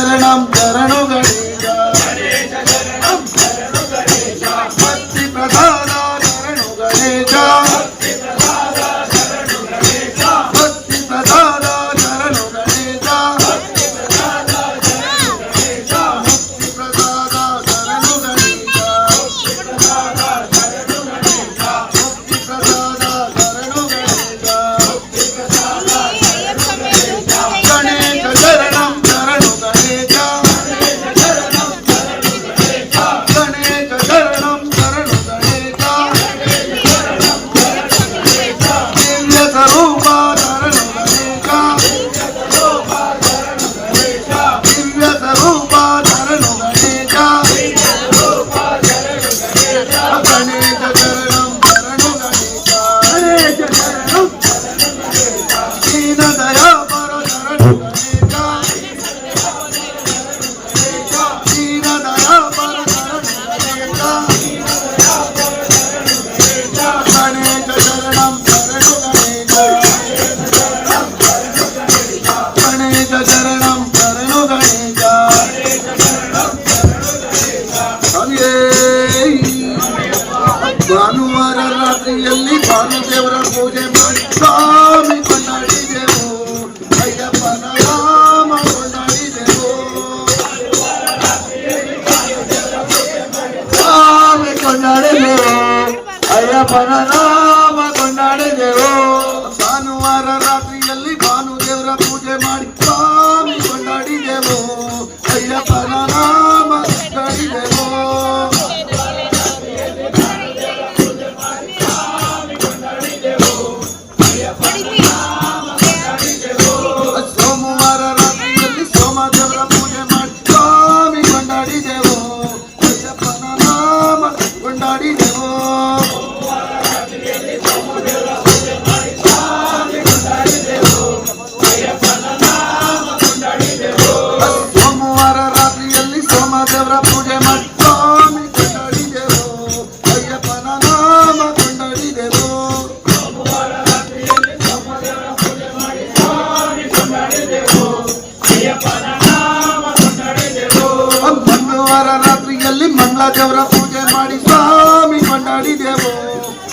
ಶರಣಂ ಶರಣು ಗಣೇಶ ಭಕ್ತಿ ಪ್ರಸಾದ ಶರಣು ಗಣೇಶ ಭಕ್ತಿ ಪ್ರಸಾದ ಶರಣು ಗಣೇಶ ಭಕ್ತಿ ಪ್ರಸಾದ ಶರಣು ಗಣೇಶ ಭಾನುವಾರ ರಾತ್ರಿಯಲ್ಲಿ ಭಾನುದೇವರ ಪೂಜೆ ಮಾಡಿ ಸ್ವಾಮಿ ಕೊಂಡಾಡಿದೆವು ಅಯ್ಯಪ್ಪನ ನಾಮ ಕೊಂಡಾಡಿದೆವು ಸ್ವಾಮಿ ಕೊಂಡಾಡಿದೆವು ಅಯ್ಯಪ್ಪನ ನಾಮ ಕೊಂಡಾಡಿದೆವು ಭಾನುವಾರ ರಾತ್ರಿಯಲ್ಲಿ ಭಾನುದೇವರ ಪೂಜೆ ಮಾಡಿ ಸ್ವಾಮಿ ಕೊಂಡಾಡಿದೆವು ಅಯ್ಯಪ್ಪನ ನಾಮ ಕೊಂಡಾಡಿದೆವು ರಾತ್ರಿಯಲ್ಲಿ ಮಂಗಳದೇವರ ಪೂಜೆ ಮಾಡಿ ಸ್ವಾಮಿ ಕೊಂಡಾಡಿದೆವು ಅಯ್ಯಪ್ಪನ ನಾಮ ಕೊಂಡಾಡಿದೆವು ಮಂಗಳದೇವರ ಪೂಜೆ ಮಾಡಿ ಸ್ವಾಮಿ ಕೊಂಡಾಡಿದೆವು ಅಯ್ಯಪ್ಪನ ನಾಮ ಕೊಂಡಾಡಿದೆವು ಮಂಗಳವಾರ ರಾತ್ರಿಯಲ್ಲಿ ಮಂಗಳದೇವರ ಪೂಜೆ ಮಾಡಿ ಸ್ವಾಮಿ ಕೊಂಡಾಡಿದೆವು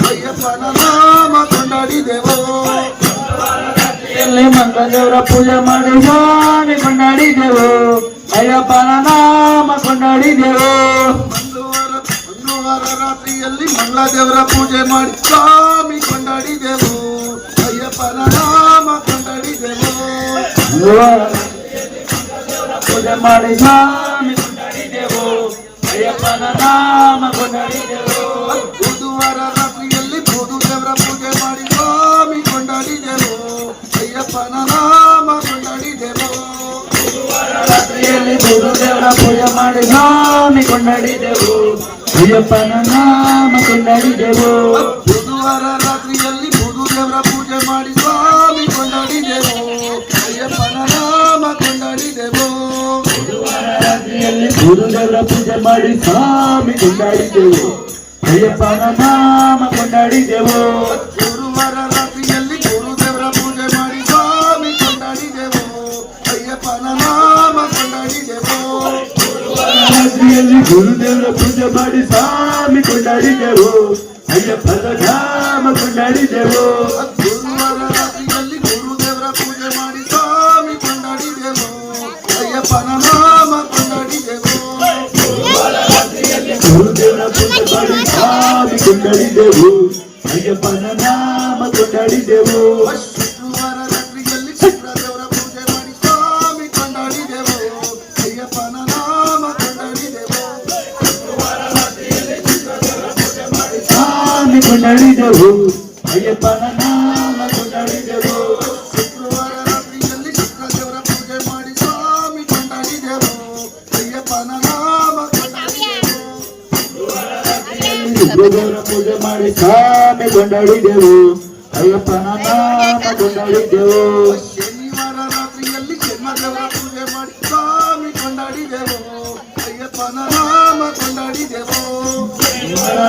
ಅಯ್ಯಪ್ಪನ ನಾಮ ಕೊಂಡಾಡಿದೆವು ಪೂಜೆ ಮಾಡಿ ಸ್ವಾಮಿ ಅಯ್ಯಪ್ಪನ ನಾಮ ಕೊಂಡಾಡಿದೆವು ಬುಧವಾರ ರಾತ್ರಿಯಲ್ಲಿ ಭೂದೇವರ ಪೂಜೆ ಮಾಡಿ ಸ್ವಾಮಿ ಕೊಂಡಾಡಿದೆವು ಅಯ್ಯಪ್ಪನ ನಾಮ ಕೊಂಡಾಡಿದೆವು ರಾತ್ರಿಯಲ್ಲಿ ಭೂದೇವರ ಪೂಜೆ ಮಾಡಿ ಸ್ವಾಮಿ ಕೊಂಡಾಡಿದೆವು ಅಯ್ಯಪ್ಪನ ನಾಮ ಕೊಂಡಾಡಿದೆವು ಬುಧವಾರ ರಾತ್ರಿಯಲ್ಲಿ ಭೂದೇವರ ಪೂಜೆ ಮಾಡಿ ಸ್ವಾಮಿ ಕೊಂಡಾಡಿದೆವು ಅಯ್ಯಪ್ಪನ ನಾಮ ಕೊಂಡಾಡಿದೆವು ರಾತ್ರಿಯಲ್ಲಿ ಗುರುದೇವರ ಪೂಜೆ ಮಾಡಿ ಸ್ವಾಮಿ ಕೊಂಡಾಡಿದೆವು ಅಯ್ಯಪ್ಪನ ನಾಮ ಕೊಂಡಾಡಿದೆವು ಗುರುವಾರ ರಾತ್ರಿಯಲ್ಲಿ ಗುರುದೇವರ ಪೂಜೆ ಮಾಡಿ ಸ್ವಾಮಿ ಕೊಂಡಾಡಿದೆವು ಅಯ್ಯಪ್ಪನ ನಾಮ ಕೊಂಡಾಡಿದೆವು ರಾತ್ರಿಯಲ್ಲಿ ಗುರುದೇವರ ಪೂಜೆ ಮಾಡಿ ಸ್ವಾಮಿ ಕೊಂಡಾಡಿದೆವು ಅಯ್ಯಪ್ಪನ ನಾಮ ಕೊಂಡಾಡಿದೆವು ಗುರುವಾರ ರಾತ್ರಿಯಲ್ಲಿ ಗುರುದೇವರ ಪೂಜೆ ಮಾಡಿ ಸ್ವಾಮಿ ಕೊಂಡಾಡಿದೆವು ಅಯ್ಯಪ್ಪನ ನಾಮ ಕೊಂಡಾಡಿದೆವು ಗುರುದೇವರ ಪೂಜೆ ಮಾಡಿ ಸ್ವಾಮಿ ಕೊಂಡಾಡಿದೆವು ಅಯ್ಯಪ್ಪನ ನಾಮ ಕೊಂಡಾಡಿದೆವು ಶುಕ್ರವಾರ ರಾತ್ರಿಯಲ್ಲಿ ಶುಕ್ರದೇವರ ಪೂಜೆ ಮಾಡಿ ಸ್ವಾಮಿ ಕೊಂಡಾಡಿದೆವು ಅಯ್ಯಪ್ಪನ ನಾಮ ಕೊಂಡಾಡಿದೆವು ಸ್ವಾಮಿ ಕೊಂಡಾಡಿದೆವು ಅಯ್ಯಪ್ಪನ ನಾಮ ಕೊಂಡಾಡಿದೆವು ಶುಕ್ರವಾರ ರಾತ್ರಿಯಲ್ಲಿ ಶುಕ್ರದೇವರ ಪೂಜೆ ಮಾಡಿ ಸ್ವಾಮಿ ಕೊಂಡಾಡಿದೆವು ಅಯ್ಯಪ್ಪನ ನಾಮ ಕೊಂಡಾಡಿದೆವು ಶುಕ್ರದೇವರ ಪೂಜೆ ಮಾಡಿ ಸ್ವಾಮಿ ಕೊಂಡಾಡಿದೆವು ಅಯ್ಯಪ್ಪನ ನಾಮ ಕೊಂಡಾಡಿದೆವು ಶನಿವಾರ ರಾತ್ರಿಯಲ್ಲಿ ಜನ್ಮದೇವರ ಪೂಜೆ ಮಾಡಿ ಸ್ವಾಮಿ ಕೊಂಡಾಡಿದೆವು ಅಯ್ಯಪ್ಪನ ನಾಮ ಕೊಂಡಾಡಿದೆವು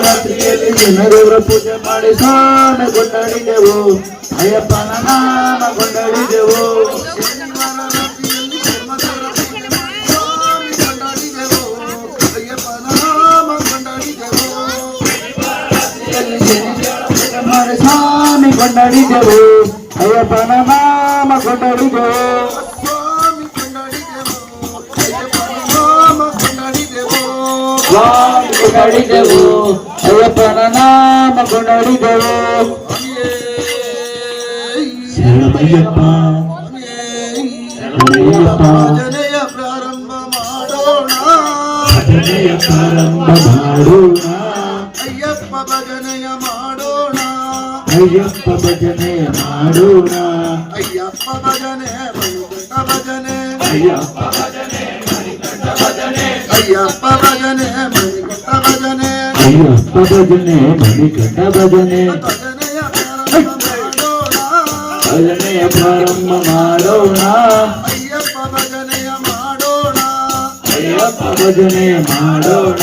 ರಾತ್ರಿಯಲ್ಲಿ ಜನದೇವರ ಪೂಜೆ ಮಾಡಿ ಸ್ವಾಮಿ ಕೊಂಡಾಡಿದೆವು ಅಯ್ಯಪ್ಪನ ನಾಮ ಕೊಂಡಾಡಿದೆವು ಶನಿವಾರ ರಾತ್ರಿಯಲ್ಲಿ ಜನ್ಮದೇವರ ಪೂಜೆ ಮಾಡಿ ಕೊಂಡಾಡಿದೆವು ಅಯ್ಯಪ್ಪನ ನಾಮ ಕೊಂಡಾಡಿದೆವು ಸ್ವಾಮಿ ಕೊಂಡಾಡಿದೆವು ಅಯ್ಯಪ್ಪನ ನಾಮ ಕೊಂಡಾಡಿದೆವು ಸ್ವಾಮಿ ಕೊಂಡಾಡಿದೆವು ಅಯ್ಯಪ್ಪನ ನಾಮ ಕೊಂಡಾಡಿದೆವು ಶರಣಮಯ್ಯಪ್ಪ ಶರಣಮಯ್ಯಪ್ಪ ಭಜನೆಯ ಪ್ರಾರಂಭ ಮಾಡೋಣ ಭಜನೆಯ ಪ್ರಾರಂಭ ಮಾಡೋಣ ಅಯ್ಯಪ್ಪ ಭಜನೆಯ ಮಾಡೋಣ ಅಯ್ಯಪ್ಪ ಭಜನೆ ಮಾಡೋಣ ಅಯ್ಯಪ್ಪ ಭಜನೆ ಮಣಿಕಂಠ ಭಜನೆ ಅಯ್ಯಪ್ಪ ಭಜನೆ ಮಣಿಕಂಠ ಭಜನೆ ಅಯ್ಯಪ್ಪ ಭಜನೆ ಮಣಿಕಂಠ ಭಜನೆ ಅಯ್ಯಪ್ಪ ಭಜನೆ ಮಣಿಕಂಠ ಭಜನೆ ಭಜನೆಯ ಪ್ರಾರಂಭ ಮಾಡೋಣ ಭಜನೆಯ ಪ್ರಾರಂಭ ಮಾಡೋಣ ಅಯ್ಯಪ್ಪ ಭಜನೆಯ ಮಾಡೋಣ ಅಯ್ಯಪ್ಪ ಭಜನೆ ಮಾಡೋಣ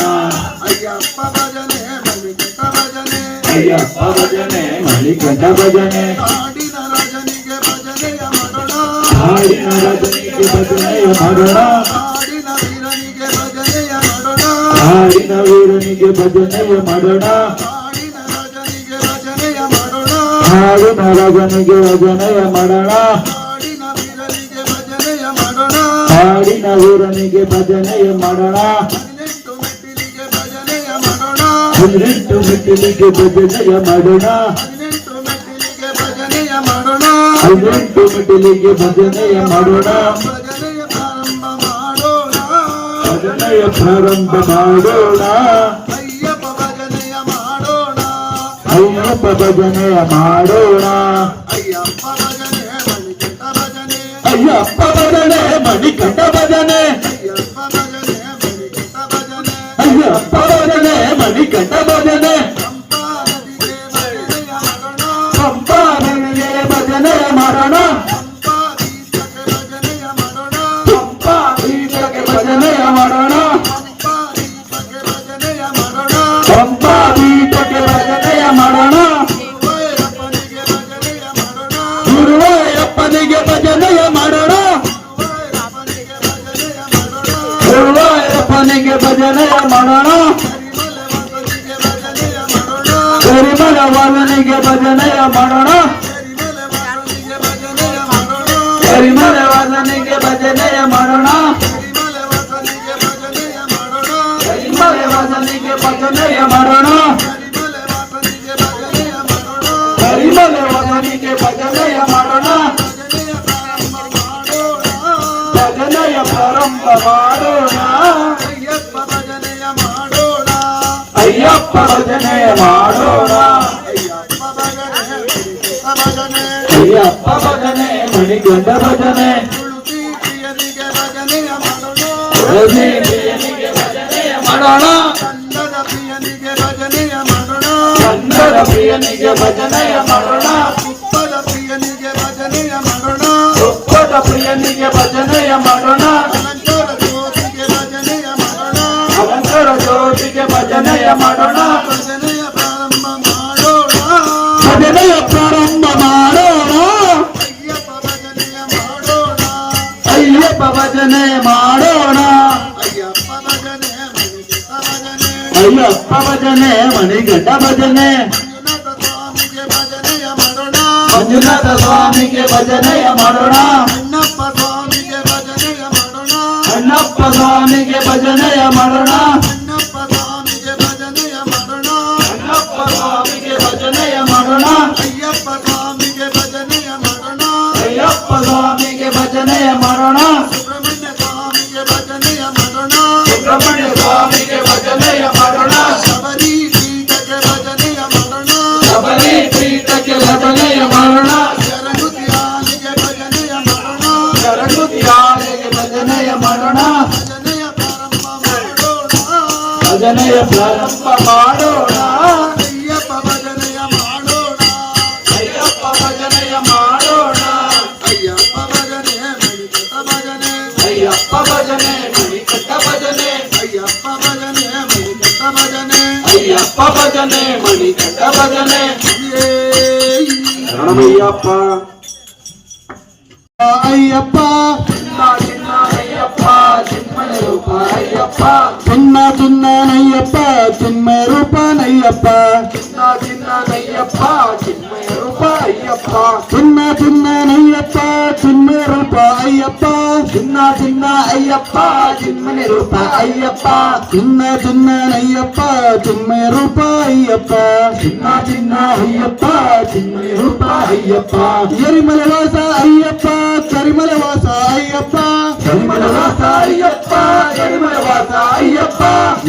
ಅಯ್ಯಪ್ಪ ಭಜನೆ ಮಣಿಕಂಠ ಭಜನೆ ಅಯ್ಯಪ್ಪ ಭಜನೆ ಮಣಿಕಂಠ ಭಜನೆ ಕಾಡಿನ ರಾಜನಿಗೆ ಭಜನೆಯ ಮಾಡೋಣ ಹಾಡಿನ ರಜನಿಗೆ ಭಜನೆಯ ಮಾಡೋಣ ಕಾಡಿನ ವೀರನಿಗೆ ಭಜನೆಯ ಮಾಡೋಣ ಹಾಡಿನ ವೀರನಿಗೆ ಭಜನೆಯ ಮಾಡೋಣ ಕಾಡಿನ ರಾಜನಿಗೆ ಭಜನೆಯ ಮಾಡೋಣ ಹಾಡಿನ ರಜನಿಗೆ ಭಜನೆಯ ಮಾಡೋಣ ಕಾಡಿನ ವೀರನಿಗೆ ಭಜನೆಯ ಮಾಡೋಣ ಹಾಡಿನ ವೀರನಿಗೆ ಭಜನೆಯ ಮಾಡೋಣ 18 ಮೆಟ್ಟಿಲಿಗೆ ಭಜನೆಯ ಮಾಡೋಣ 18 ಮೆಟ್ಟಿಲಿಗೆ ಭಜನೆಯ ಮಾಡೋಣ 18 ಮೆಟ್ಟಿಲಿಗೆ ಭಜನೆಯ ಮಾಡೋಣ 18 ಮೆಟ್ಟಿಲಿಗೆ ಭಜನೆಯ ಮಾಡೋಣ ಭಜನೆಯ ಪ್ರಾರಂಭ ಮಾಡೋಣ ಭಜನೆಯ ಪ್ರಾರಂಭ ಮಾಡೋಣ ಅಯ್ಯಪ್ಪ ಭಜನೆಯ ಮಾಡೋಣ ಅಯ್ಯಪ್ಪ ಭಜನೆ ಮಣಿಕಂಠ ಭಜನೆ ಅಯ್ಯಪ್ಪ ಭಜನೆ ಮಣಿಕಂಠ ಭಜನೆ ಅಯ್ಯಪ್ಪ ಭಜನೆ ಮಣಿಕಂಠ ಭಜನೆ ಪಂಪಾ ನದಿಗೆ ಭಜನೆಯ ಮಾಡೋಣ ಪಂಪಾ ದೀಪಕ್ಕೆ ಭಜನೆಯ ಮಾಡೋಣ ಪಂಪಾ ದೀಪಕ್ಕೆ ಭಜನೆಯ ಮಾಡೋಣ ಗುರುವಾಯಪ್ಪನಿಗೆ ಭಜನೆಯ ಮಾಡೋಣ ಗುರುವಾಯಪ್ಪನಿಗೆ ಭಜನೆಯ ಮಾಡೋಣ ಕರಿಮಲ ವಾದನಿಗೆ ಭಜನೆಯ ಮಾಡೋಣ ಕರಿಮಲ ವಾದನಿಗೆ ಭಜನೆಯ ಮಾಡೋಣ ಕರಿಮಲ ವಾದನಿಗೆ ಭಜನೆಯ ಮಾಡೋಣ ಕರಿಮಲ ವಾದನಿಗೆ ಭಜನೆಯ ಮಾಡೋಣ ಭಜನೆಯ ಪ್ರಾರಂಭ ಮಾಡೋಣ ಅಯ್ಯಪ್ಪ ಭಜನೆಯ ಮಾಡೋಣ ಅಯ್ಯಪ್ಪ ಭಜನೆಯ ಮಾಡೋಣ ಅಯ್ಯಪ್ಪ ಭಜನೆ ಅಯ್ಯಪ್ಪ ಭಜನೆ ಮಣಿಕಂಠ ಭಜನೆ ತುಳಸಿ ಪ್ರಿಯನಿಗೆ ಭಜನೆಯ ಮಾಡೋಣ ತುಳಸಿ ಪ್ರಿಯನಿಗೆ ಭಜನೆಯ ಮಾಡೋಣ ಕನ್ನಡ ಪ್ರಿಯನಿಗೆ ಭಜನೆಯ ಮಾಡೋಣ ಕನ್ನಡ ಪ್ರಿಯನಿಗೆ ಭಜನೆಯ ಮಾಡೋಣ ತುಪ್ಪದ ಪ್ರಿಯನಿಗೆ ಭಜನೆಯ ಮಾಡೋಣ ತುಪ್ಪದ ಪ್ರಿಯನಿಗೆ ಭಜನೆಯ ಮಾಡೋಣ ಅಲಂಕಾರ ಜ್ಯೋತಿಗೆ ಭಜನೆಯ ಮಾಡೋಣ ಅಲಂಕಾರ ಜ್ಯೋತಿಗೆ ಭಜನೆಯ ಮಾಡೋಣ ಭಜನೆಯ ಪ್ರಾರಂಭ ಮಾಡೋಣ ಭಜನೆಯ ಪ್ರಾರಂಭ ಮಾಡೋಣ ಅಯ್ಯಪ್ಪ ಭಜನೆಯ ಮಾಡೋಣ ಅಯ್ಯಪ್ಪ ಭಜನೆ ಮಾಡೋಣ ಅಯ್ಯಪ್ಪ ಭಜನೆ ಮಣಿಕಂಠ ಭಜನೆ ಅಯ್ಯಪ್ಪ ಭಜನೆ ಮಣಿಗಂಡ ಭಜನೆ ಮಂಜುನಾಥ ಸ್ವಾಮಿಗೆ ಭಜನೆಯ ಮಾಡೋಣ ಮಂಜುನಾಥ ಸ್ವಾಮಿಗೆ ಭಜನೆಯ ಮಾಡೋಣ ಅಣ್ಣಪ್ಪ ಸ್ವಾಮಿಗೆ ಭಜನೆಯ ಮಾಡೋಣ ಅಣ್ಣಪ್ಪ ಸ್ವಾಮಿಗೆ ಭಜನೆಯ ಮಾಡೋಣ ಅಣ್ಣಪ್ಪ ಸ್ವಾಮಿಗೆ ಭಜನೆಯ ಮಾಡೋಣ ಅಣ್ಣಪ್ಪ ಸ್ವಾಮಿಗೆ ಭಜನೆಯ ಮಾಡೋಣ ಅಯ್ಯಪ್ಪ ಸ್ವಾಮಿಗೆ ಭಜನೆಯ ಮಾಡೋಣ ಅಯ್ಯಪ್ಪ ಸ್ವಾಮಿಗೆ ಭಜನೆಯ ಮಾಡೋಣ ಸುಬ್ರಹ್ಮಣ್ಯ ಸ್ವಾಮಿಗೆ ಭಜನೆಯ ಮಾಡೋಣ ಶಬರಿ ಪೀಠಕ್ಕೆ ಭಜನೆಯ ಮಾಡೋಣ ಶಬರಿ ಪೀಠಕ್ಕೆ ಭಜನೆಯ ಮಾಡೋಣ ಶರಣುತಿಯಾನಿಗೆ ಭಜನೆಯ ಮಾಡೋಣ ಶರಣುತಿಯಾಲೆಗೆ ಭಜನೆಯ ಮಾಡೋಣ ಭಜನೆಯ ಪ್ರಾರಂಭ ಮಾಡೋಣ ಭಜನೆಯ ಪ್ರಾರಂಭ ಮಾಡೋಣ ಅಯ್ಯಪ್ಪ ಭಜನೆಯ ಮಾಡೋಣ ಅಯ್ಯಪ್ಪ ಭಜನೆಯ ಮಾಡೋಣ ಅಯ್ಯಪ್ಪ ಭಜನೆ ಮಣಿಕಂಠ ಭಜನೆ ಅಯ್ಯಪ್ಪ ಭಜನೆ ಮಣಿಕಂಠ ಭಜನೆ ಅಯ್ಯಪ್ಪ ಭಜನೆ ಮಣಿಕಂಠ ಭಜನೆ ಅಯ್ಯಪ್ಪ ಭಜನೆ ಮಣಿಕಂಠ ಭಜನೆ ಶರಣಮಯ್ಯಪ್ಪ ಅಯ್ಯಪ್ಪ ಚಿನ್ನ ಅಯ್ಯಪ್ಪ ಚಿನ್ಮಯ ರೂಪ ಅಯ್ಯಪ್ಪ ಚಿನ್ನ ಚಿನ್ನನಯ್ಯಪ್ಪ ಚಿನ್ಮಯ ರೂಪನಯ್ಯಪ್ಪ ಚಿನ್ನ ನಯ್ಯಪ್ಪ ಚಿನ್ಮಯ ರೂಪ ಅಯ್ಯಪ್ಪ అయ్యప్ప చిన్న చిన్ననయ్యప్ప చిన్మ రూప అయ్యప్ప చిన్న చిన్న అయ్యప్ప చిన్మని రూప అయ్యప్ప చిన్న చిన్ననయ్యప్ప చిన్మ రూప అయ్యప్ప చిన్న చిన్న అయ్యప్ప చిన్మని రూప అయ్యప్ప ఎరిమల వాస అయ్యప్ప కరిమల వాస అయ్యప్ప కరిమల వాస అయ్యప్ప కరిమల వాస అయ్యప్ప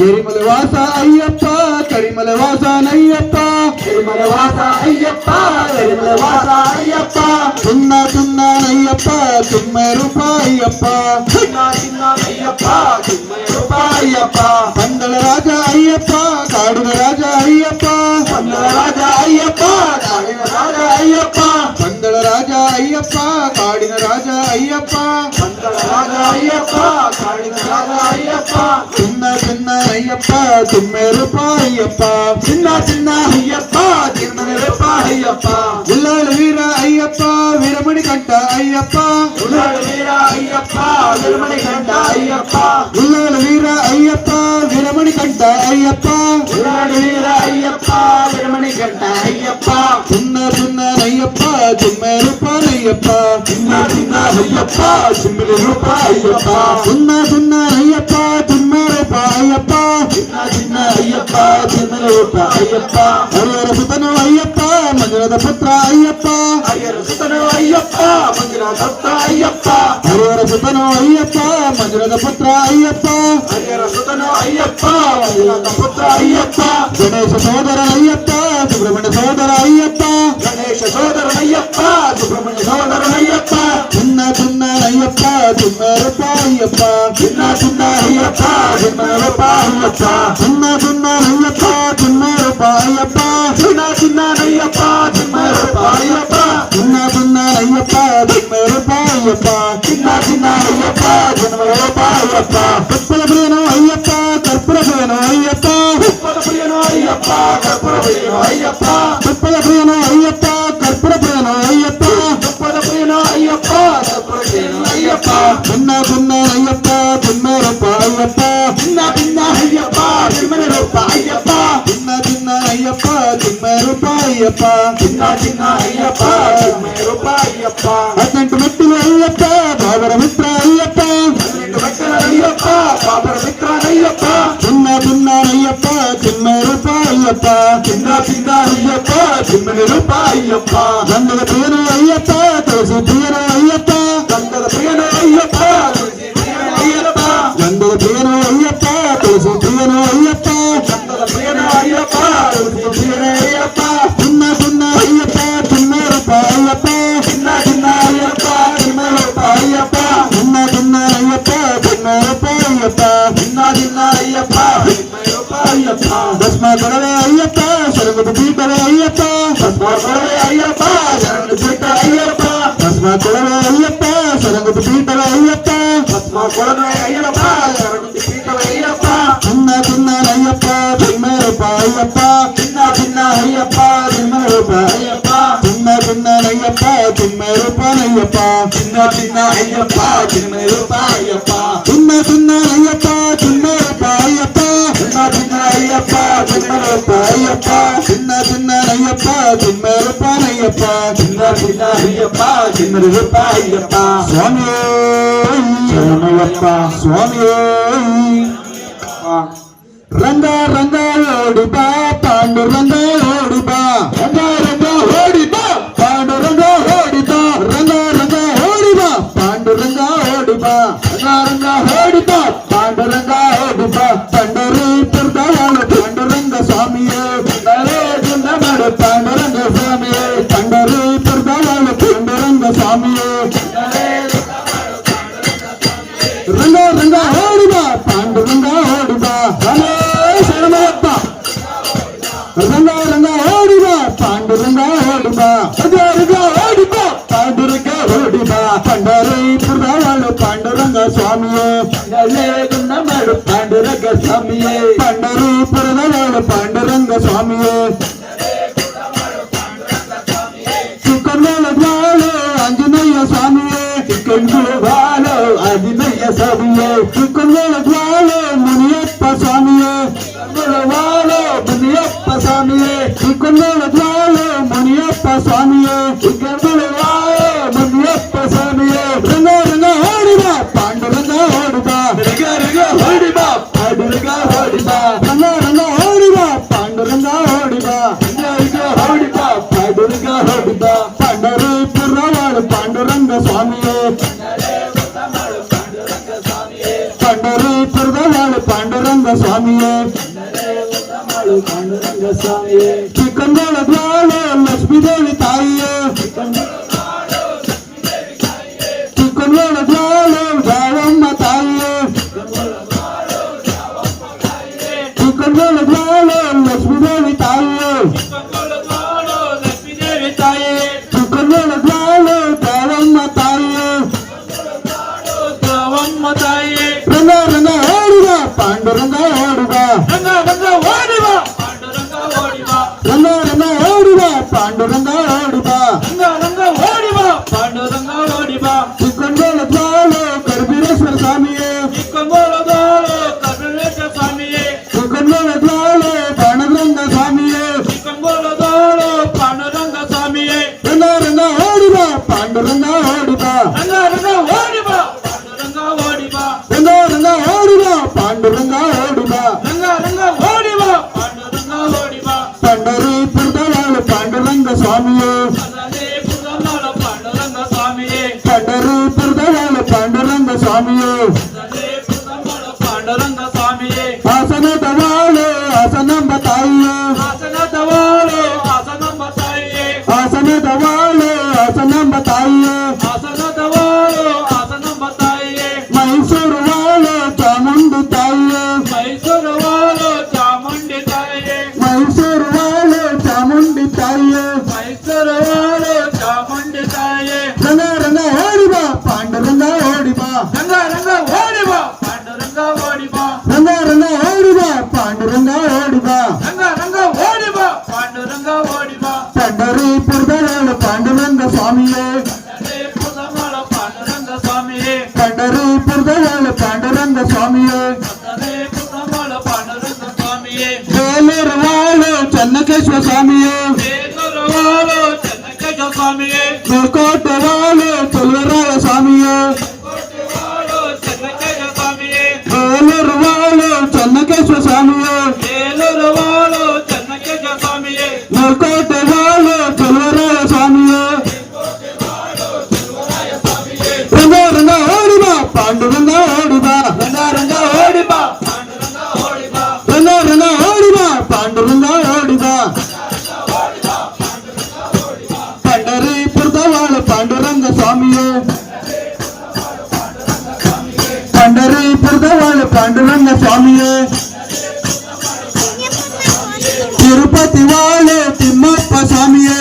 ఎరిమల వాస అయ్యప్ప కరిమల వాస నయ్యప్ప కరిమల వాస అయ్యప్ప కరిమల వాస అయ్యప్ప చిన్న చిన్ననయ్యప్ప చిన్మ రూప అయ్యప్ప చిన్న చిన్న అయ్యప్ప చిన్మని రూప అయ్యప్ప పందల రాజ అయ్యప్ప కాడుల రాజ అయ్యప్ప పందల రాజ అయ్యప్ప కాడిన రాజ అయ్యప్ప పందల రాజ అయ్యప్ప కాడిన రాజ అయ్యప్ప పందల రాజ అయ్యప్ప కాడిన రాజ అయ్యప్ప చిన్న చిన్న అయ్యప్ప చిన్మ రూప అయ్యప్ప చిన్న చిన్న అయ్యప్ప చిన్మని రూప అయ్యప్ప ఉల్లాల వీర అయ్యప్ప వీరమణి కంట అయ్యప్ప ఉల్లాల వీర అయ్యప్ప విరమణి కంట అయ్యప్ప ఉల్లాల వీర అయ్యప్ప వీరమణి కంట అయ్యప్ప ఉల్లాల వీర అయ్యప్ప విరమణి కంట అయ్యప్ప చిన్న చిన్న అయ్యప్ప చిన్మ రూప అయ్యప్ప చిన్న చిన్న అయ్యప్ప చిన్మని రూప అయ్యప్ప చిన్న చిన్న అయ్యప్ప చిన్మ రూప అయ్యప్ప చిన్న చిన్న అయ్యప్ప చిన్మని రూప అయ్యప్ప హరిహర సుతను అయ్యప్ప మంజునాథ పుత్ర అయ్యప్ప అయ్యర సుతను అయ్యప్ప మంజునాథ పుత్ర అయ్యప్ప హరిహర సుతను అయ్యప్ప మంజునాథ పుత్ర అయ్యప్ప హరిహర సుతను అయ్యప్ప మంజునాథ పుత్ర అయ్యప్ప గణేశ సోదర అయ్యప్ప సుబ్రహ్మణ్య సోదర అయ్యప్ప గణేశ సోదరునయ్యప్ప సుబ్రహ్మణ్య సోదరునయ్యప్ప చిన్న చిన్న అయ్యప్ప చిన్న రూప అయ్యప్ప చిన్న చిన్న అయ్యప్ప చిన్న రూప అయ్యప్ప చిన్న చిన్న అయ్యప్ప చిన్న రూప అయ్యప్ప చిన్న చిన్న అయ్యప్ప చిన్న రూప అయ్యప్ప చిన్న చిన్న అయ్యప్ప చిన్న రూప అయ్యప్ప చిన్న చిన్న అయ్యప్ప చిన్న రూప అయ్యప్ప పుష్పల ప్రియను అయ్యప్ప కర్పూర ప్రియను అయ్యప్ప ఉప్పల ప్రియను అయ్యప్ప కర్పూర ప్రియను అయ్యప్ప పుష్పల ప్రియను అయ్యప్ప కర్పూర ప్రియను అయ్యప్ప ఉప్పల ప్రియను అయ్యప్ప కర్పూర ప్రియను అయ్యప్ప చిన్న చిన్న అయ్యప్ప చిన్న రూప అయ్యప్ప చిన్న చిన్న అయ్యప్ప చిన్న రూప అయ్యప్ప చిన్న చిన్న అయ్యప్ప చిన్న రూప అయ్యప్ప చిన్న చిన్న అయ్యప్ప చిన్న రూప అయ్యప్ప 18 మెట్టులు అయ్యప్ప బాబర మిత్ర అయ్యప్ప పన్నెండు బట్టల అయ్యప్ప పాపర మిత్ర అయ్యప్ప చిన్న చిన్న అయ్యప్ప చిన్న రూప అయ్యప్ప చిన్న చిన్న అయ్యప్ప చిన్న రూప అయ్యప్ప గంగల ప్రియను అయ్యప్ప తులసి ప్రియను అయ్యప్ప గంగల ప్రియను అయ్యప్ప తులసి ప్రియను అయ్యప్ప గంగల ప్రియను అయ్యప్ప తులసి ప్రియను అయ్యప్ప గంగల ప్రియను అయ్యప్ప తులసి ప్రియను అయ్యప్ప చిన్న చిన్న అయ్యప్ప చిన్న రూప అయ్యప్ప చిన్న చిన్న అయ్యప్ప చిన్న రూప అయ్యప్ప చిన్న చిన్న అయ్యప్ప చిన్న రూప అయ్యప్ప చిన్న చిన్న అయ్యప్ప చిన్న రూప అయ్యప్ప భస్మ కొడవే అయ్యప్ప శరుగుడు పీటవే అయ్యప్ప భస్మాసురుడే అయ్యప్ప శరణు పీట అయ్యప్ప భస్మ కొడవే అయ్యప్ప శరుగుడు పీటవే అయ్యప్ప భస్మాసురుడే అయ్యప్ప శరణు పీట అయ్యప్ప చిన్న చిన్న అయ్యప్ప చిన్న రూప అయ్యప్ప చిన్న చిన్న అయ్యప్ప చిన్న రూప అయ్యప్ప చిన్న చిన్న అయ్యప్ప చిన్న రూప అయ్యప్ప చిన్న చిన్న అయ్యప్ప చిన్న రూప అయ్యప్ప చిన్న చిన్న అయ్యప్ప చిన్న రూప అయ్యప్ప చిన్న చిన్న అయ్యప్ప చిన్న రూప అయ్యప్ప చిన్న చిన్న అయ్యప్ప చిన్న రూప అయ్యప్ప చిన్న చిన్న అయ్యప్ప చిన్న రూప అయ్యప్ప స్వామి శరణయ్యప్ప స్వామి రంగ రంగ ఓడిబా పాండు రంగ ఓడిబా రంగ రంగ ఓడిబా పాండు రంగ ఓడిబా రంగ రంగ ఓడిబా పాండు రంగ ఓడిబా రంగ రంగ ఓడిబా పాండు రంగ ఓడిబా పండరి పుర్దవాళ్ళు పాండురంగ స్వామియే పండరే గుండమడు పాండురంగ స్వామియే పండరి పుర్దవాళ్ళు పాండురంగ స్వామియే రంగ రంగ ఓడిబా పాండురంగ ఓడిబా హలో శరణయ్యప్ప రంగ రంగ ఓడిబా పాండురంగ ఓడిబా రంగ రంగ ఓడిబా పాండురంగ ఓడిబా పండరి పుర్దవాళ్ళు పాండురంగ స్వామియే గుండమడు పాండురంగ స్వామియే పండరి పురదవాళ్ళు పాండురంగ స్వామియే చిక్కన్నేల ద్వాలు ఆంజనేయ స్వామియే చిక్కంగువాలో ఆంజనేయ స్వామియే చిక్కన్నేల ద్వాలు మునియప్ప స్వామియే వాలో మునియప్ప స్వామియే చిక్కన్నేల ద్వాలు మునియప్ప ಸ್ವಾಮಿಯೇ ಮುನಿಯಪ್ಪ ಸ್ವಾಮಿಯೇ ರಂಗ ರಂಗ ಓಡಿ ಬಾ ಪಾಂಡುರಂಗ ಓಡಿ ಬಾ ರಂಗ ರಂಗ ಓಡಿ ಬಾ ಪಾಂಡುರಂಗ ಓಡಿ ಬಾ ರಂಗ ರಂಗ ಓಡಿ ಬಾ ಪಾಂಡುರಂಗ ಓಡಿ ಬಾ ರಂಗ ರಂಗ ಓಡಿ ಬಾ ಪಾಂಡುರಂಗ ಓಡಿ ಬಾ ಪಂಡರೀಪುರವಾಳು ಪಾಂಡುರಂಗ ಸ್ವಾಮಿಯೇ ಪಂಡರೀಪುರದವಾಳು ಪಾಂಡುರಂಗ ಸ್ವಾಮಿಯೇ ಪಾಂಡುರಂಗ ಸ್ವಾಮಿಯೇ ಚಿಕ್ಕಂದೊಳಗ್ವಾಳು ಲಕ್ಷ್ಮೀದೇವಿ ತಾಯಿಯೇ ಚಿಕ್ಕಂದೊಳಗ್ವಾಳು ದ್ಯಾವಮ್ಮ ತಾಯಿಯೇ ಚಿಕ್ಕಂದೊಳಗ್ವಾಳು ಲಕ್ಷ್ಮೀದೇವಿ ತಾಯಿಯೇ ಚಿಕ್ಕಂದೊಳಗ್ವಾಳು ದ್ಯಾವಮ್ಮ ತಾಯಿಯೇ ರಂಗ ರಂಗ ಓಡಿದ ಪಾಂಡುರಂಗ ಓಡಿದ ರಂಗ ರಂಗ ಓಡಿ ಬಾ ಪಾಂಡುರಂಗ ಓಡಿ ಬಾ ರಂಗ ರಂಗ ಓಡಿದ ಪಾಂಡುರಂಗ ಓಡಿದ ರಂಗ ರಂಗ ಓಡಿ ಬಾ ಪಾಂಡುರಂಗ ಓಡಿ ಬಾ ಚಿಕ್ಕಂದೊಳಗ್ವಾಳು ಕರ್ಬೀರೇಶ್ವರ ಸ್ವಾಮಿಯೇ ಚಿಕ್ಕಂಗೋಳದೋಳು ಕರುಣೇಶ್ವರ ಸ್ವಾಮಿಯೇ ಚಿಕ್ಕಂದೊಳಗ್ವಾಳು ಬಾಣಗಂಗ ಸ್ವಾಮಿಯೇ ಚಿಕ್ಕಂಗೋಳದೋಳು ಪಾಂಡುರಂಗ ಸ್ವಾಮಿಯೇ ರಂಗ ರಂಗ ಓಡಿದ ಪಾಂಡುರಂಗ ಓಡಿದ ರಂಗ ರಂಗ ಓಡಿ ಬಾ ಪಾಂಡುರಂಗ ಓಡಿ ಬಾ ರಂಗ ರಂಗ ಓಡಿದ ಪಾಂಡುರಂಗ ಓಡಿದ ರಂಗ ರಂಗ ಓಡಿ ಬಾ ಪಾಂಡುರಂಗ ಓಡಿ ಬಾ ಪಂಡರೀಪುರದವಾಳು ಪಾಂಡುರಂಗ ಸ್ವಾಮಿಯೇ ಅದರೇ ಪುರಮಾಳ ಪಾಂಡುರಂಗ ಸ್ವಾಮಿಯೇ ಪಂಡರೀಪುರದವಾಳು ಪಾಂಡುರಂಗ ಸ್ವಾಮಿಯೇ ಅದರೇ ಪುರಮಾಳ ಪಾಂಡುರಂಗ ಸ್ವಾಮಿಯೇ ಹಾಸನದವಾಳು ಹಾಸನಂಬ ತಾಯಿಯೇ ಹಾಸನದವಾಳು ಹಾಸನಂಬ ತಾಯಿಯೇ ಹಾಸನದವಾಳು ಹಾಸನಂಬ ತಾಯಿಯೇ ಹಾಸನದವಾಳು ಹಾಸನಂಬ ತಾಯಿಯೇ ಮೈಸೂರು ವಾಳು ಚಾಮುಂಡಿ ತಾಯಿಯೇ ಮೈಸೂರು ವಾಳು ಚಾಮುಂಡಿ ತಾಯಿಯೇ ಮೈಸೂರು ವಾಳು ಚಾಮುಂಡಿ ತಾಯಿಯೇ ಮೈಸೂರು ವಾಳು ಚಾಮುಂಡಿ ತಾಯಿಯೇ ರಂಗ ರಂಗ ಓಡಿ ಬಾ ಪಾಂಡುರಂಗ ಓಡಿ ಬಾ ರಂಗ ರಂಗ ಓಡಿ ಬಾ ಪಾಂಡುರಂಗ ಓಡಿ ಬಾ ರಂಗ ರಂಗ ಓಡಿ ಬಾ ಪಾಂಡುರಂಗ ಓಡಿ ಬಾ ರಂಗ ರಂಗ ಓಡಿ ಬಾ ಪಾಂಡುರಂಗ ಓಡಿ ಬಾ ಪಂಡರೀಪುರದವಾಳು ಪಾಂಡುರಂಗ ಸ್ವಾಮಿಯೇ ಅದರೇ ಪುರಮಾಳ ಪಾಂಡುರಂಗ ಸ್ವಾಮಿಯೇ ಪಂಡರೀಪುರದವಾಳು ಪಾಂಡುರಂಗ ಸ್ವಾಮಿಯೇ ಅದರೇ ಪುರಮಾಳ ಪಾಂಡುರಂಗ ಸ್ವಾಮಿಯೇ ಬೇಲೂರು ವಾಳು ಚನ್ನಕೇಶ್ವರ ಸ್ವಾಮಿಯೇ ಬೇಲೂರು ವಾಳು ಚೆನ್ನಕೇಶ್ವರ ಸ್ವಾಮಿಯೇ ಮೇಲ್ಕೋಟೆ ವಾಳು ಚಲುವರಾಯ ಸ್ವಾಮಿಯೇ ವಾಳು ಚೆನ್ನಕೇಶ್ವರ ಸ್ವಾಮಿಯೇ ಬೇಲೂರು ವಾಳು ಚನ್ನಕೇಶ್ವರ ಸ್ವಾಮಿಯೇ ಬೇಲೂರು ವಾಳು ಚೆನ್ನಕೇಶ್ವರ ಸ್ವಾಮಿಯೇ ಮೇಲ್ಕೋಟೆ ವಾಳು ಚಲುವರಾಯ ಸ್ವಾಮಿಯೇ ರಂಗ ರಂಗ ಓಡಿ ಬಾ ಪಾಂಡುರಂಗ ಓಡಿ ಬಾ ರಂಗ ರಂಗ ಓಡಿ ಬಾ ಪಾಂಡುರಂಗ ಓಡಿ ಬಾ ರಂಗ ರಂಗ ಓಡಿ ಬಾ ಪಾಂಡುರಂಗ ಓಡಿ ಬಾ ಪಂಡರೀಪುರದವಾಳು ಪಾಂಡುರಂಗ ಸ್ವಾಮಿಯೇ ಪಂಡರೀಪುರದವಾಳು ಪಾಂಡುರಂಗ ಸ್ವಾಮಿಯೇ ತಿರುಪತಿ ವಾಳು ತಿಮ್ಮಪ್ಪ ಸ್ವಾಮಿಯೇ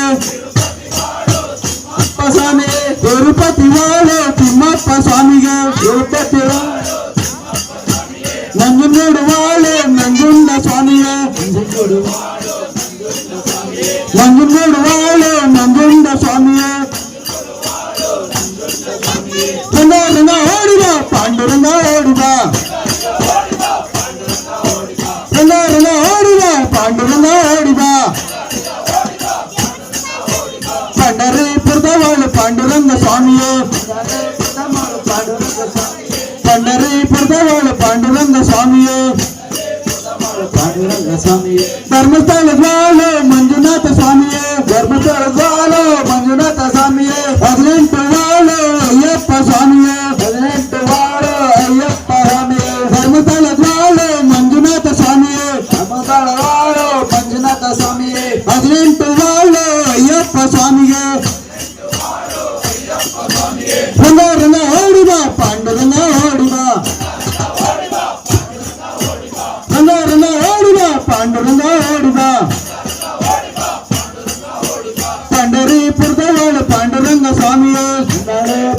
ಸ್ವಾಮಿಯೇ ತಿರುಪತಿ ವಾಳು ತಿಮ್ಮಪ್ಪ ಸ್ವಾಮಿಗೆ ತಿರುಪತಿ ನಂಜನಗೂಡು ವಾಳು ನಂಜುಂಡ ಸ್ವಾಮಿಯೇ ನಂಜನಗೂಡು ವಾಳು ನಂಜುಂಡ ಸ್ವಾಮಿಯೇ ರಂಗ ರಂಗ ಓಡಿ ಬಾ ಪಾಂಡುರಂಗ ಓಡಿ ಬಾ ರಂಗ ರಂಗ ಓಡಿ ಬಾ ಪಾಂಡುರಂಗ ಓಡಿ ಬಾ ಪಂಡರೀಪುರದವಾಳು ಪಾಂಡುರಂಗ ಸ್ವಾಮಿಯೇ ಪಂಡರೀಪುರದವಾಳು ಪಾಂಡುರಂಗ ಸ್ವಾಮಿಯೇ ಪಾಂಡುರಂಗ ಸ್ವಾಮಿಯೇ ಧರ್ಮಸ್ಥಳದವಾಳು ಮಂಜುನಾಥ ಸ್ವಾಮಿಯೇ ಧರ್ಮಸ್ಥಳದವಾಳು ಮಂಜುನಾಥ ಸ್ವಾಮಿಯೇ 18 ವಾಳು ಅಯ್ಯಪ್ಪ ಸ್ವಾಮಿಯೇ 18 ವಾಳು ಅಯ್ಯಪ್ಪ ಸ್ವಾಮಿಯೇ ಧರ್ಮಸ್ಥಳದವಾಳು ಮಂಜುನಾಥ ಸ್ವಾಮಿಯೇ ಧರ್ಮಸ್ಥಳ ವಾಳು ಮಂಜುನಾಥ ಸ್ವಾಮಿಯೇ 18 ವಾಳು ಅಯ್ಯಪ್ಪ ಸ್ವಾಮಿಗೆ ರಂಗ ರಂಗ ಓಡಿ ಬಾ ಪಾಂಡುರಂಗ ಓಡಿ ಬಾ ರಂಗ ರಂಗ ಓಡಿ ಬಾ ಪಾಂಡುರಂಗ ಓಡಿ ಬಾ ಪಂಡರೀಪುರದವಾಳು ಪಾಂಡುರಂಗ ಸ್ವಾಮಿಯೇ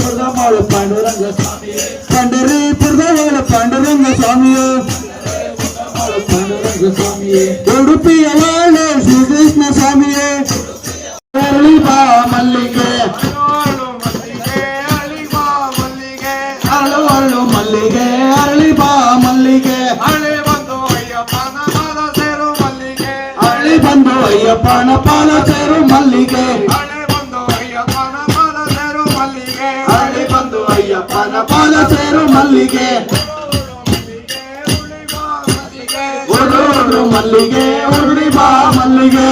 ಪುರಮಾಳು ಪಾಂಡುರಂಗ ಸ್ವಾಮಿಯೇ ಪಂಡರೀಪುರದವಾಳು ಪಾಂಡುರಂಗ ಸ್ವಾಮಿಯೇ ಪಾಂಡುರಂಗ ಸ್ವಾಮಿಯೇ ಉಡುಪಿಯ ವಾಳು ಶ್ರೀಕೃಷ್ಣ ಸ್ವಾಮಿಯೇ ಅರಳಿ ಬಾ ಮಲ್ಲಿಗೆ ಅರಳು ಅರಳು ಮಲ್ಲಿಗೆ ಅರಳಿ ಬಾ ಮಲ್ಲಿಗೆ ಅರಳಿ ಬಂದು ಅಯ್ಯಪ್ಪನ ಪಾದ ಸೇರು ಮಲ್ಲಿಗೆ ಪಾದ ಸೇರು ಮಲ್ಲಿಗೆ ಉರುಳು ಮಲ್ಲಿಗೆ ಉರುಳಿ ಬಾ ಮಲ್ಲಿಗೆ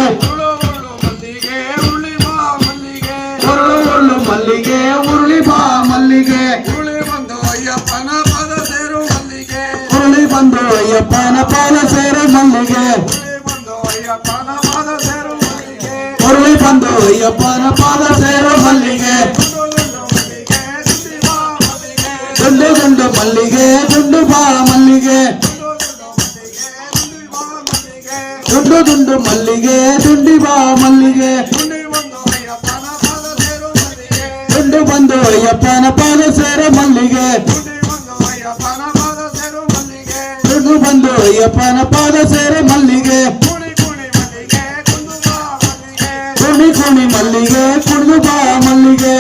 ಉರುಳು ಮಲ್ಲಿಗೆ ಉರುಳಿ ಬಾ ಮಲ್ಲಿಗೆ ಉರುಳಿ ಬಂದು ಅಯ್ಯಪ್ಪನ ಪಾದ ಸೇರು ಮಲ್ಲಿಗೆ ಉರುಳಿ ಬಂದು ಅಯ್ಯಪ್ಪನ ಪಾದ ಸೇರು ಮಲ್ಲಿಗೆ ದುಂಡು ದುಂಡು ಮಲ್ಲಿಗೆ ದುಂಡು ಬಾ ಮಲ್ಲಿಗೆ ದುಂಡು ದುಂಡು ಮಲ್ಲಿಗೆ ದುಂಡಿ ಬಾ ಮಲ್ಲಿಗೆ ದುಂಡು ಬಂದು ಅಯ್ಯಪ್ಪನ ಪಾದ ಸೇರು ಮಲ್ಲಿಗೆ ದುಂಡು ಬಂದು ಅಯ್ಯಪ್ಪನ ಪಾದ ಸೇರು ಮಲ್ಲಿಗೆ ಕುಣಿ ಕುಣಿ ಮಲ್ಲಿಗೆ ಕುಣಿದು ಬಾ ಮಲ್ಲಿಗೆ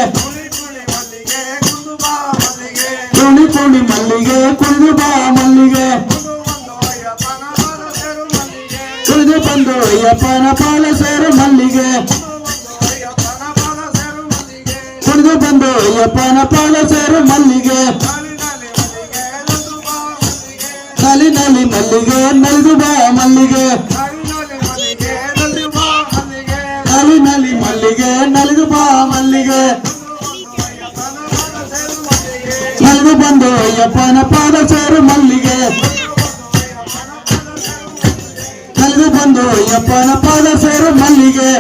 ಕುಣಿ ಕುಣಿ ಮಲ್ಲಿಗೆ ಕುಣಿದು ಬಾ ಮಲ್ಲಿಗೆ ಕುಣಿದು ಬಂದು ಅಯ್ಯಪ್ಪನ ಪಾದ ಸೇರು ಮಲ್ಲಿಗೆ ಕುಣಿದು ಬಂದು ಅಯ್ಯಪ್ಪನ ಪಾದ ಸೇರು ಮಲ್ಲಿಗೆ ನಲಿ ನಲಿ ಮಲ್ಲಿಗೆ ನಲಿದು ಬಾ ಮಲ್ಲಿಗೆ ನಲಿ ನಲಿ ಮಲ್ಲಿಗೆ ನಲಿದು ಬಾ ಮಲ್ಲಿಗೆ ನಲಿದು ಬಂದು ಅಯ್ಯಪ್ಪನ ಪಾದ ಸೇರು ಮಲ್ಲಿಗೆ ನಲಿದು ಬಂದು ಅಯ್ಯಪ್ಪನ ಪಾದ ಸೇರು ಮಲ್ಲಿಗೆ